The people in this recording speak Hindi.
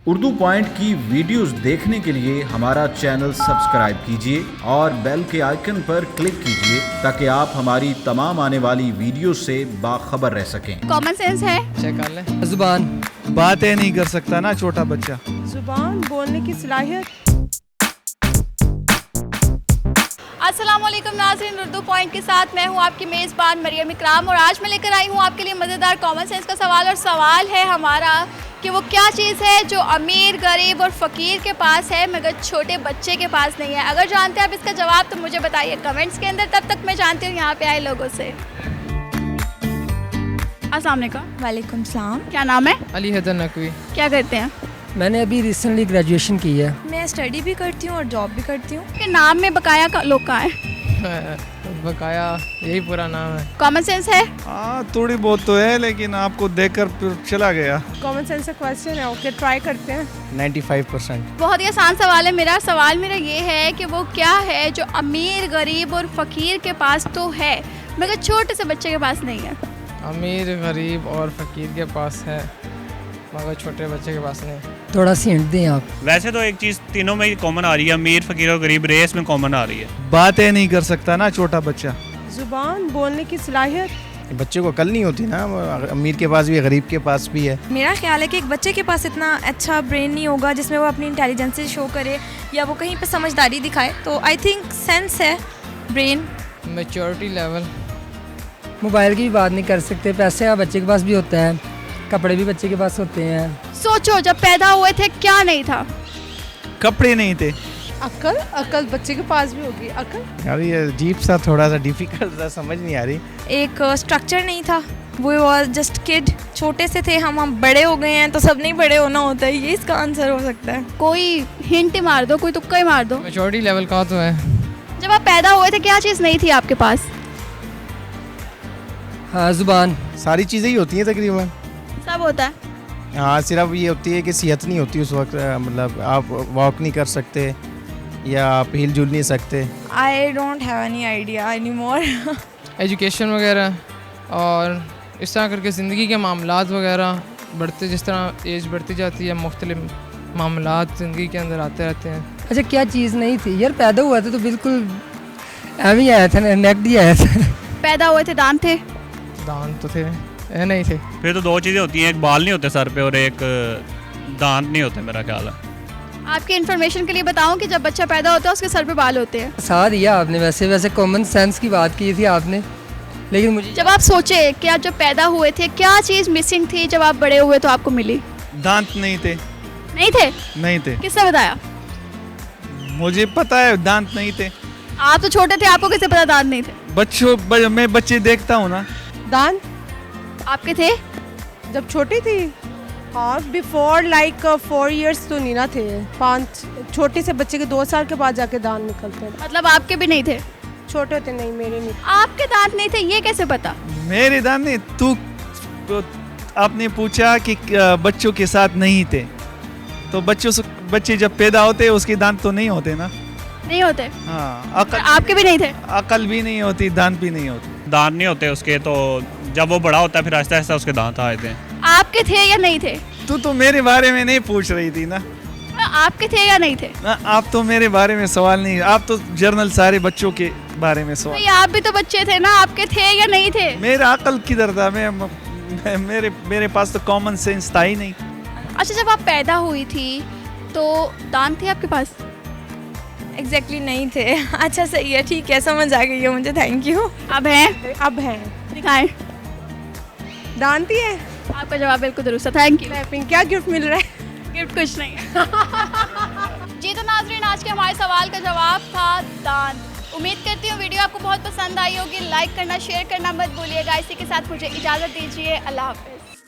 उर्दू पॉइंट की वीडियोस देखने के लिए हमारा चैनल सब्सक्राइब कीजिए और बेल के आइकन पर क्लिक कीजिए ताकि आप हमारी तमाम आने वाली वीडियो से बाखबर रह सकें। कॉमन सेंस है। चेक कर ले। जुबान बातें नहीं कर सकता ना छोटा बच्चा। जुबान बोलने की सलाहियत। अस्सलाम वालेकुम नाज़रीन, उर्दू पॉइंट के साथ मैं हूँ आपकी मेज़बान मरियम इकराम और आज मैं लेकर आई हूँ आपके लिए मज़ेदार कॉमन सेंस का सवाल। और सवाल है हमारा कि वो क्या चीज़ है जो अमीर, गरीब और फ़कीर के पास है मगर छोटे बच्चे के पास नहीं है। अगर जानते हैं आप इसका जवाब तो मुझे बताइए कमेंट्स के अंदर। तब तक मैं जानती हूँ यहाँ पे आए लोगों से। अस्सलाम वालेकुम। वालेकुम सलाम। क्या नाम है? अली हैदर नकवी। क्या करते हैं? मैंने अभी रिसेंटली ग्रेजुएशन की है। मैं स्टडी भी करती हूँ और जॉब भी करती हूँ। के नाम में बकाया का लोग कहाँ हैं? बकाया यही पूरा नाम है। कॉमन सेंस है। हाँ थोड़ी बहुत तो है लेकिन आपको देखकर फिर चला गया। कॉमन सेंस का क्वेश्चन है, ओके ट्राई करते हैं। 95%। बहुत ही आसान सवाल है मेरा। सवाल मेरा ये है कि वो क्या है जो अमीर, गरीब और फ़कीर के पास तो है मगर छोटे से बच्चे के पास नहीं है। अमीर, गरीब और फ़कीर के पास है मगर छोटे बच्चे के पास नहीं। थोड़ा सी हिंट दें आप। वैसे तो एक चीज़ तीनों में कॉमन आ रही है, अमीर, फ़कीर और गरीब रेस में कॉमन आ रही है। बातें नहीं कर सकता ना छोटा बच्चा। जुबान बोलने की सलाहियत। बच्चे को अकल नहीं होती ना, अमीर के पास भी है, गरीब के पास भी है। मेरा ख्याल है कि एक बच्चे के पास इतना अच्छा ब्रेन नहीं होगा जिसमें वो अपनी इंटेलिजेंस शो करे या वो कहीं पे समझदारी दिखाए। तो आई थिंक सेंस है, ब्रेन। Maturity level. मोबाइल की भी बात नहीं कर सकते। पैसे आप बच्चे के पास भी होता है, कपड़े भी बच्चे के पास होते हैं। सोचो जब पैदा हुए थे क्या नहीं था? कपड़े नहीं थे। अकल, अकल बच्चे के पास भी होगी। अकल यार ये अजीब सा, थोड़ा सा डिफिकल्ट सा, समझ नहीं आ रही। एक स्ट्रक्चर नहीं था, वो वॉज जस्ट किड। छोटे से थे हम बड़े हो गए हैं तो सब नहीं बड़े होना होता है, ये इसका आंसर हो सकता है। कोई हिंट मार दो, कोई तुक्का ही मार दो। मैच्योरिटी लेवल का तो है। जब आप पैदा हुए थे क्या चीज़ नहीं थी आपके पास? हाँ, जुबान। सारी चीज़ें ही होती हैं तकरीबन। सब होता है। हाँ सिर्फ ये होती है कि सेहत नहीं होती उस वक्त, मतलब आप वॉक नहीं कर सकते या आप हिल जुल नहीं सकते। I don't have any idea any more. Education वगैरह और इस तरह करके ज़िंदगी के मामलात वगैरह बढ़ते, जिस तरह एज बढ़ती जाती है मुख्तलिफ मामलात ज़िंदगी के अंदर आते रहते हैं। अच्छा, क्या चीज़ नहीं थी यार? पैदा हुआ था तो बिल्कुल एम ही आया था, नेक्ड ही आया था। पैदा हुए थे, दांत थे? दांत तो थे, नहीं थे। फिर तो दो चीज़ें होती हैं, एक बाल नहीं होते सर पे और एक दांत नहीं होते मेरा ख्याल है। आपकी इन्फॉर्मेशन के लिए बताऊं कि जब बच्चा पैदा होता है उसके सर पे बाल होते हैं। साथ दिया आपने। वैसे कॉमन सेंस की बात की थी आपने, लेकिन मुझे जब आप सोचे कि आप जब पैदा हुए थे क्या चीज़ मिसिंग थी, जब आप बड़े हुए तो आपको मिली? दांत नहीं थे। नहीं थे? नहीं थे। किसने बताया? मुझे पता है दांत नहीं थे। आप तो छोटे थे, आपको कैसे पता दांत नहीं थे? मैं बच्चे देखता हूँ ना। दांत आपके थे? जब छोटी थी, हाँ बिफोर लाइक 4 years तो नहीं ना थे। 5 छोटे से बच्चे के 2 साल के बाद जाके दांत निकलते हैं। मतलब आपके भी नहीं थे? छोटे थे नहीं, मेरे नहीं। आपके दांत नहीं थे ये कैसे पता? मेरे दांत नहीं। तो आपने पूछा कि बच्चों के साथ नहीं थे, तो बच्चे जब पैदा होते उसके दांत तो नहीं होते ना। नहीं होते? हाँ। आपके भी नहीं थे? अकल भी नहीं होती, दांत भी नहीं होती। दांत नहीं होते उसके, तो जब वो बड़ा होता है फिर आहिस्ता आहिस्ता उसके दांत आए थे। आपके थे या नहीं थे? तू तो मेरे बारे में नहीं पूछ रही थी ना। आपके थे या नहीं थे? ना, आप तो मेरे बारे में सवाल नहीं, आप तो जर्नल सारे बच्चों के बारे में सवाल। भाई आप भी तो बच्चे थे ना, आपके थे या नहीं थे? मेरा अकल किधर था? मेरे पास तो कॉमन सेंस था ही नहीं। अच्छा, जब आप पैदा हुई थी तो दांत थे आपके पास? एग्जैक्टली नहीं थे। अच्छा सही है, ठीक है, समझ आ गई है मुझे, थैंक यू। अब हैं? अब है। दिखाएं। दांत ही है। आपका जवाब बिल्कुल दुरुस्त है, थैंक यू। क्या गिफ्ट मिल रहा है? गिफ्ट कुछ नहीं है। जी तो नाज़रीन, आज के हमारे सवाल का जवाब था दांत। उम्मीद करती हूँ वीडियो आपको बहुत पसंद आई होगी। लाइक करना, शेयर करना मत भूलिएगा। इसी के साथ मुझे इजाज़त दीजिए। अल्लाह हाफ़िज़।